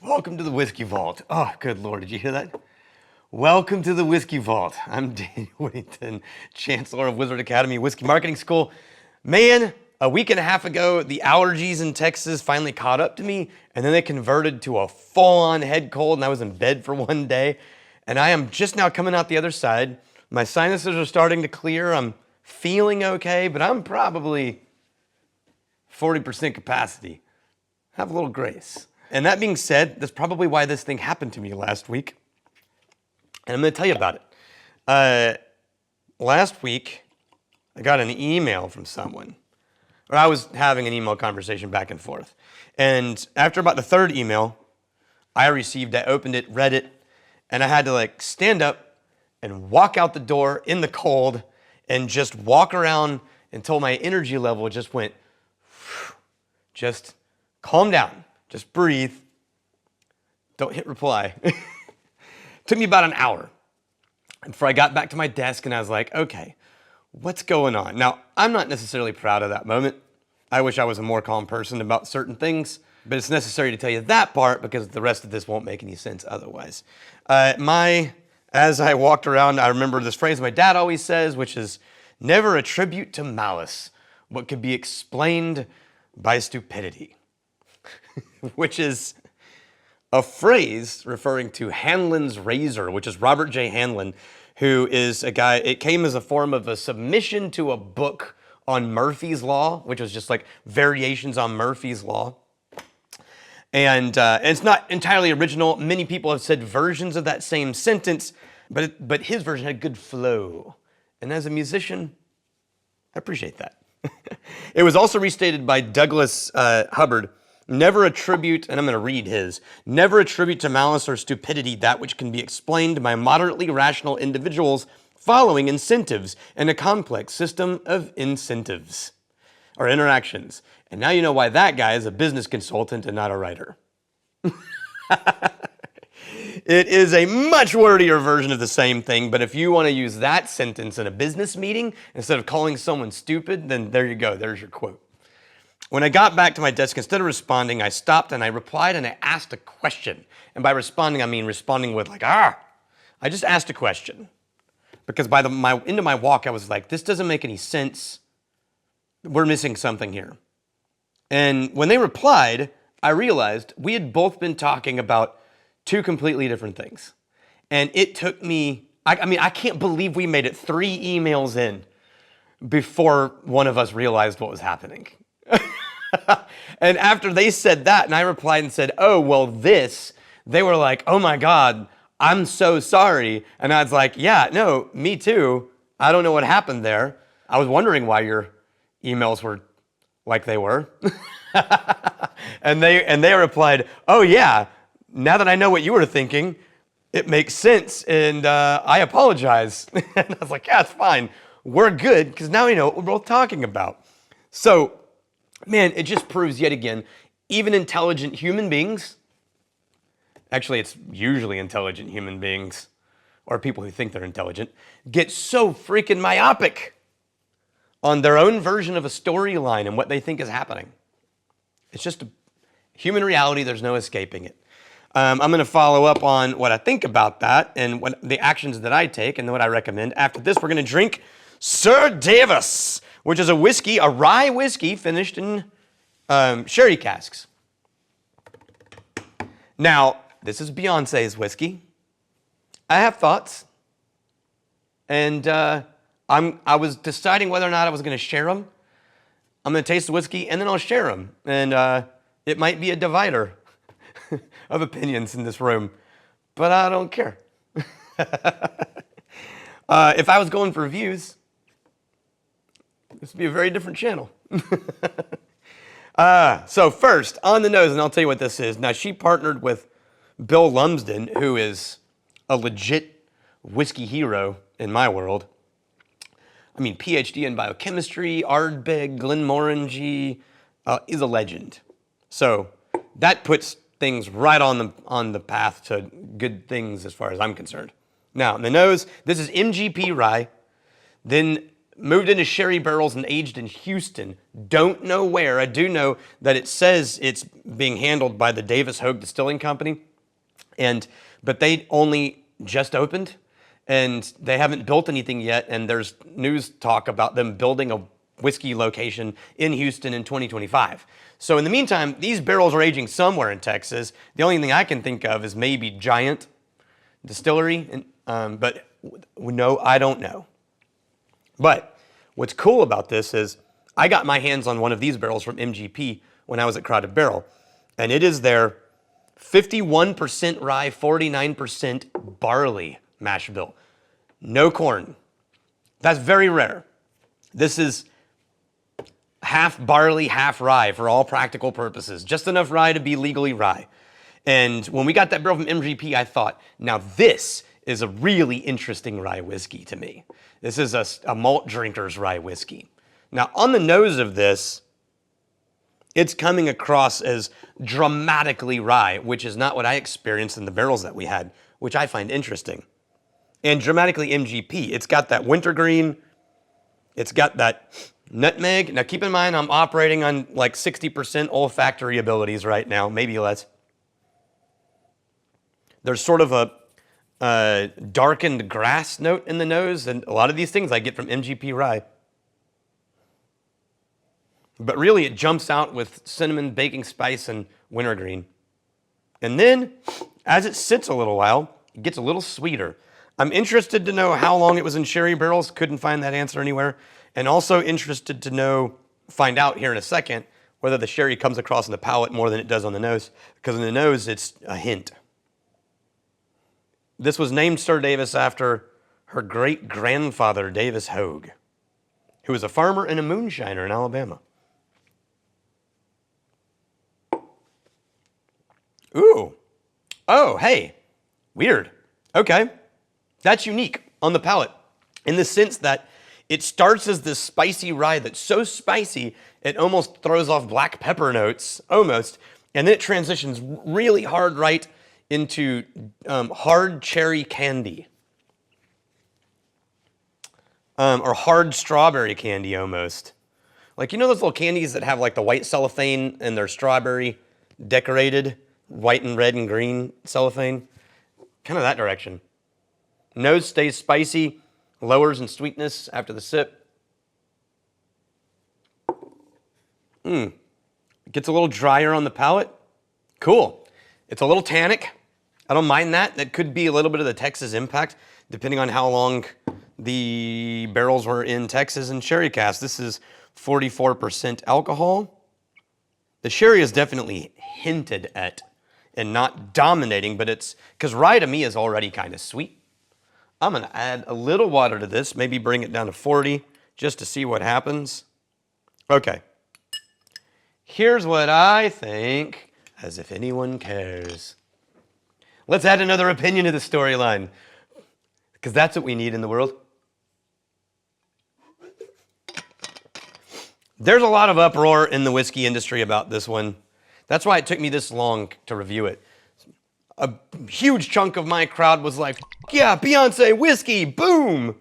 Welcome to the Whiskey Vault. Oh, good Lord, did you hear that? Welcome to the Whiskey Vault. I'm Daniel Whittington, Chancellor of Wizard Academy Whiskey Marketing School. Man, a week and a half ago, the allergies in Texas finally caught up to me, and then they converted to a full-on head cold, and I was in bed for one day. And I am just now coming out the other side. My sinuses are starting to clear. I'm feeling okay, but I'm probably 40% capacity. Have a little grace. And that being said, that's probably why this thing happened to me last week. And I'm going to tell you about it. Last week, I got an email from someone. Or I was having an email conversation back and forth. And after about the third email I opened it, read it, and I had to stand up and walk out the door in the cold and just walk around until my energy level just went, just calm down. Just breathe. Don't hit reply. Took me about an hour before I got back to my desk and I was like, okay, what's going on? Now, I'm not necessarily proud of that moment. I wish I was a more calm person about certain things, but it's necessary to tell you that part because the rest of this won't make any sense otherwise. As I walked around, I remember this phrase my dad always says, which is, never attribute to malice what could be explained by stupidity. Which is a phrase referring to Hanlon's razor, which is Robert J. Hanlon, who is a guy, it came as a form of a submission to a book on Murphy's Law, which was just like variations on Murphy's Law. And it's not entirely original. Many people have said versions of that same sentence, but his version had good flow. And as a musician, I appreciate that. It was also restated by Douglas Hubbard. Never attribute, and I'm going to read his, never attribute to malice or stupidity that which can be explained by moderately rational individuals following incentives and a complex system of incentives or interactions. And now you know why that guy is a business consultant and not a writer. It is a much wordier version of the same thing, but if you want to use that sentence in a business meeting instead of calling someone stupid, then there you go, there's your quote. When I got back to my desk, instead of responding, I stopped and I replied and I asked a question. And by responding, I mean responding with I just asked a question. Because by into my walk, I was like, this doesn't make any sense. We're missing something here. And when they replied, I realized we had both been talking about two completely different things. And it took me, I can't believe we made it 3 emails in before one of us realized what was happening. And after they said that, and I replied and said, oh, well, they were like, oh my God, I'm so sorry. And I was like, yeah, no, me too. I don't know what happened there. I was wondering why your emails were like they were. and they replied, oh yeah, now that I know what you were thinking, it makes sense, and I apologize. And I was like, yeah, it's fine. We're good, because now we know what we're both talking about. So, man, it just proves yet again, even intelligent human beings, actually it's usually intelligent human beings, or people who think they're intelligent, get so freaking myopic on their own version of a storyline and what they think is happening. It's just a human reality, there's no escaping it. I'm going to follow up on what I think about that and what the actions that I take and what I recommend. After this, we're going to drink SirDavis, which is a whiskey, a rye whiskey finished in sherry casks. Now, this is Beyoncé's whiskey. I have thoughts, and I was deciding whether or not I was going to share them. I'm going to taste the whiskey, and then I'll share them, and it might be a divider of opinions in this room, but I don't care. If I was going for views, this would be a very different channel. So first, on the nose, and I'll tell you what this is. Now, she partnered with Bill Lumsden, who is a legit whiskey hero in my world. I mean, PhD in biochemistry, Ardbeg, Glenmorangie, is a legend. So that puts things right on the path to good things as far as I'm concerned. Now, on the nose, this is MGP rye, then moved into sherry barrels and aged in Houston. Don't know where. I do know that it says it's being handled by the Davis Hogue Distilling Company, but they only just opened, and they haven't built anything yet. And there's news talk about them building a whiskey location in Houston in 2025. So in the meantime, these barrels are aging somewhere in Texas. The only thing I can think of is maybe Giant Distillery, but no, I don't know. But what's cool about this is I got my hands on one of these barrels from MGP when I was at Crowded Barrel, and it is their 51% rye, 49% barley mash bill. No corn. That's very rare. This is half barley, half rye for all practical purposes. Just enough rye to be legally rye. And when we got that barrel from MGP, I thought, now this is a really interesting rye whiskey to me. This is a malt drinker's rye whiskey. Now, on the nose of this, it's coming across as dramatically rye, which is not what I experienced in the barrels that we had, which I find interesting. And dramatically MGP. It's got that wintergreen. It's got that nutmeg. Now, keep in mind, I'm operating on like 60% olfactory abilities right now, maybe less. There's sort of a darkened grass note in the nose, and a lot of these things I get from MGP rye. But really, it jumps out with cinnamon, baking spice, and wintergreen. And then, as it sits a little while, it gets a little sweeter. I'm interested to know how long it was in sherry barrels. Couldn't find that answer anywhere. And also interested to find out here in a second, whether the sherry comes across in the palate more than it does on the nose. Because on the nose, it's a hint. This was named SirDavis after her great-grandfather, Davis Hogue, who was a farmer and a moonshiner in Alabama. Ooh. Oh, hey. Weird. Okay. That's unique on the palate in the sense that it starts as this spicy rye that's so spicy it almost throws off black pepper notes, almost, and then it transitions really hard right into hard cherry candy. Or hard strawberry candy almost. Like, you know those little candies that have like the white cellophane and they're strawberry decorated? White and red and green cellophane? Kind of that direction. Nose stays spicy, lowers in sweetness after the sip. It gets a little drier on the palate. Cool. It's a little tannic. I don't mind that. That could be a little bit of the Texas impact, depending on how long the barrels were in Texas and sherry cask. This is 44% alcohol. The sherry is definitely hinted at and not dominating, but it's, because rye to me is already kind of sweet. I'm going to add a little water to this, maybe bring it down to 40, just to see what happens. Okay. Here's what I think, as if anyone cares. Let's add another opinion to the storyline, because that's what we need in the world. There's a lot of uproar in the whiskey industry about this one. That's why it took me this long to review it. A huge chunk of my crowd was like, yeah, Beyoncé whiskey, boom.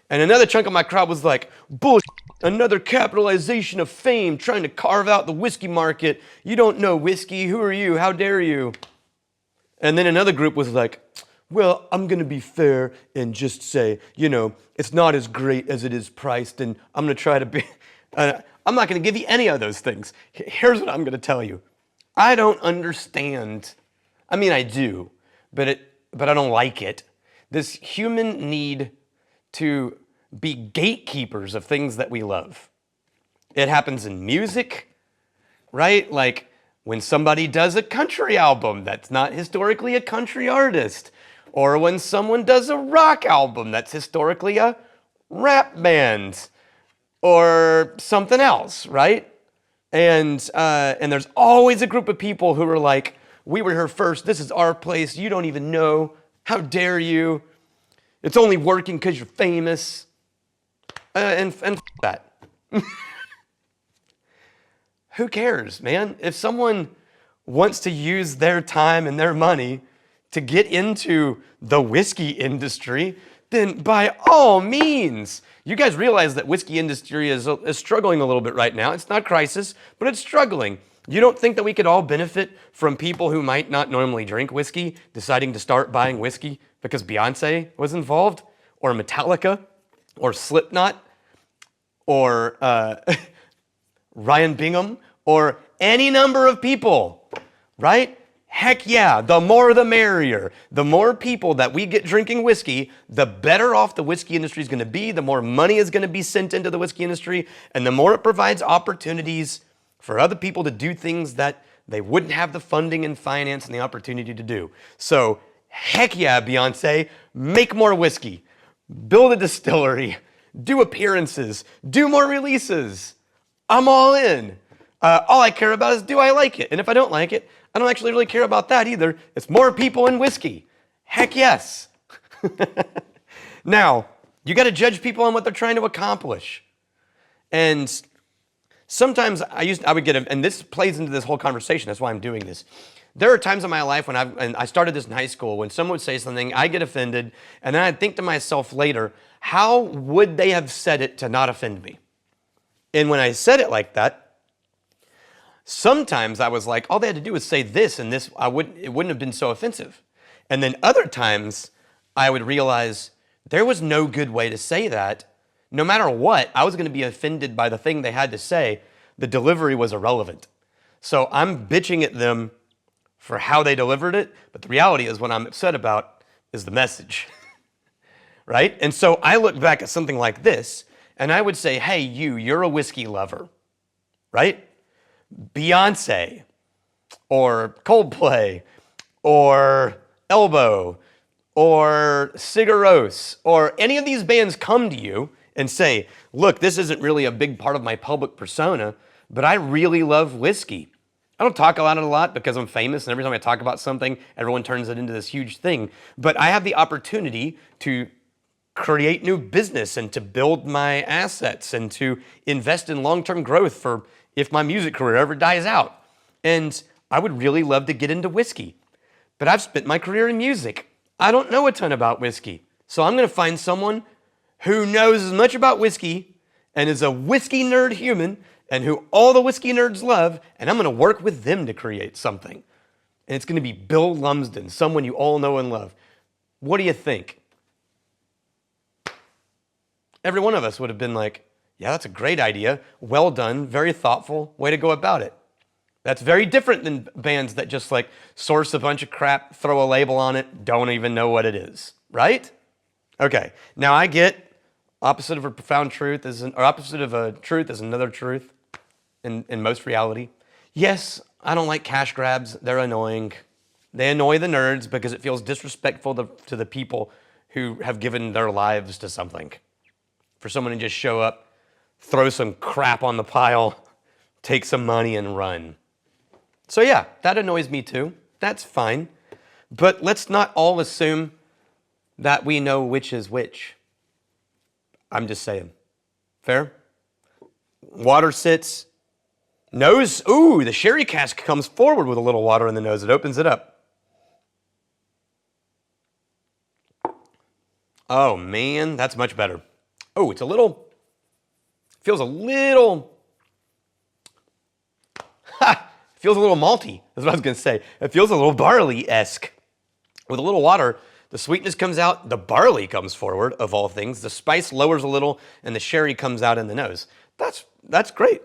And another chunk of my crowd was like, bullshit, another capitalization of fame trying to carve out the whiskey market. You don't know whiskey, who are you, how dare you? And then another group was like, well, I'm going to be fair and just say, you know, it's not as great as it is priced, and I'm going to try to be, I'm not going to give you any of those things. Here's what I'm going to tell you. I don't understand. I mean, I do, but I don't like it. This human need to be gatekeepers of things that we love. It happens in music, right? Like when somebody does a country album that's not historically a country artist, or when someone does a rock album that's historically a rap band, or something else, right? And there's always a group of people who are like, we were here first, this is our place, you don't even know, how dare you? It's only working because you're famous. And that. Who cares, man? If someone wants to use their time and their money to get into the whiskey industry, then by all means, you guys realize that whiskey industry is struggling a little bit right now. It's not crisis, but it's struggling. You don't think that we could all benefit from people who might not normally drink whiskey deciding to start buying whiskey because Beyoncé was involved, or Metallica, or Slipknot, or Ryan Bingham, or any number of people, right? Heck yeah, the more the merrier. The more people that we get drinking whiskey, the better off the whiskey industry is going to be, the more money is going to be sent into the whiskey industry, and the more it provides opportunities for other people to do things that they wouldn't have the funding and finance and the opportunity to do. So, heck yeah, Beyoncé, make more whiskey, build a distillery, do appearances, do more releases. I'm all in. All I care about is, do I like it? And if I don't like it, I don't actually really care about that either. It's more people in whiskey. Heck yes. Now, you got to judge people on what they're trying to accomplish. And sometimes I would get, and this plays into this whole conversation, that's why I'm doing this. There are times in my life when and I started this in high school, when someone would say something, I get offended, and then I'd think to myself later, how would they have said it to not offend me? And when I said it like that, sometimes I was like, all they had to do was say this, and this, it wouldn't have been so offensive. And then other times, I would realize there was no good way to say that. No matter what, I was going to be offended by the thing they had to say. The delivery was irrelevant. So I'm bitching at them for how they delivered it, but the reality is what I'm upset about is the message, right? And so I look back at something like this, and I would say, hey, you're a whiskey lover, right? Beyoncé, or Coldplay, or Elbow, or Sigur Rós, or any of these bands come to you and say, look, this isn't really a big part of my public persona, but I really love whiskey. I don't talk about it a lot because I'm famous, and every time I talk about something, everyone turns it into this huge thing. But I have the opportunity to create new business and to build my assets and to invest in long-term growth for if my music career ever dies out. And I would really love to get into whiskey. But I've spent my career in music. I don't know a ton about whiskey. So I'm going to find someone who knows as much about whiskey and is a whiskey nerd human and who all the whiskey nerds love, and I'm going to work with them to create something. And it's going to be Bill Lumsden, someone you all know and love. What do you think? Every one of us would have been like, yeah, that's a great idea. Well done. Very thoughtful. Way to go about it. That's very different than bands that just like source a bunch of crap, throw a label on it, don't even know what it is, right? Okay, now I get opposite of a profound truth or opposite of a truth is another truth in most reality. Yes, I don't like cash grabs. They're annoying. They annoy the nerds because it feels disrespectful to the people who have given their lives to something. For someone to just show up, throw some crap on the pile, take some money and run. So yeah, that annoys me too. That's fine. But let's not all assume that we know which is which. I'm just saying. Fair? Water sits. Nose. Ooh, the sherry cask comes forward with a little water in the nose. It opens it up. Oh man, that's much better. Oh, feels a little malty. That's what I was going to say. It feels a little barley-esque. With a little water, the sweetness comes out, the barley comes forward, of all things. The spice lowers a little, and the sherry comes out in the nose. That's great.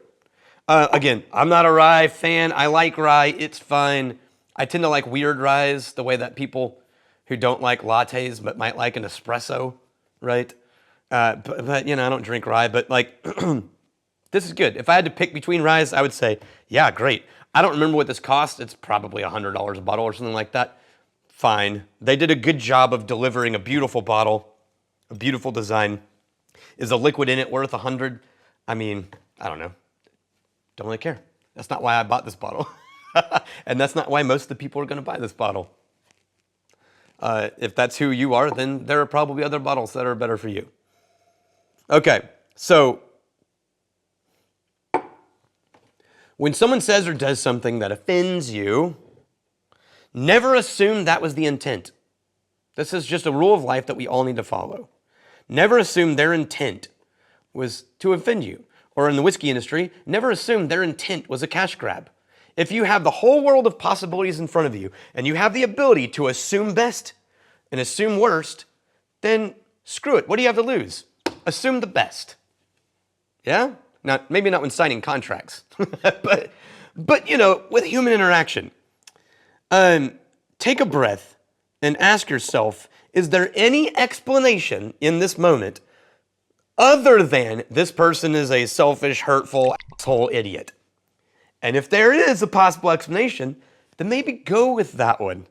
Again, I'm not a rye fan. I like rye. It's fine. I tend to like weird ryes, the way that people who don't like lattes but might like an espresso, right? But you know, I don't drink rye, but like, this is good. If I had to pick between ryes, I would say, yeah, great. I don't remember what this cost. It's probably $100 a bottle or something like that. Fine. They did a good job of delivering a beautiful bottle, a beautiful design. Is the liquid in it worth $100? I mean, I don't know. Don't really care. That's not why I bought this bottle. And that's not why most of the people are going to buy this bottle. If that's who you are, then there are probably other bottles that are better for you. Okay, so when someone says or does something that offends you, never assume that was the intent. This is just a rule of life that we all need to follow. Never assume their intent was to offend you. Or in the whiskey industry, never assume their intent was a cash grab. If you have the whole world of possibilities in front of you and you have the ability to assume best and assume worst, then screw it. What do you have to lose? Assume the best. Yeah? Now, maybe not when signing contracts, but you know, with human interaction. Take a breath and ask yourself, is there any explanation in this moment other than this person is a selfish, hurtful, asshole idiot? And if there is a possible explanation, then maybe go with that one.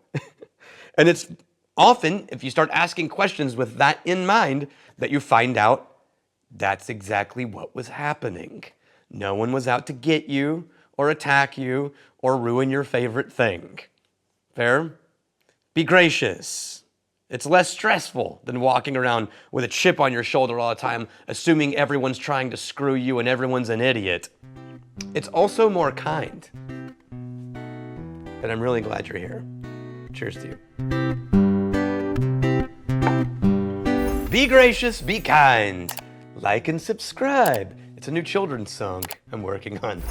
And it's often, if you start asking questions with that in mind, that you find out that's exactly what was happening. No one was out to get you or attack you or ruin your favorite thing. Fair? Be gracious. It's less stressful than walking around with a chip on your shoulder all the time, assuming everyone's trying to screw you and everyone's an idiot. It's also more kind. And I'm really glad you're here. Cheers to you. Be gracious, be kind. Like and subscribe. It's a new children's song I'm working on.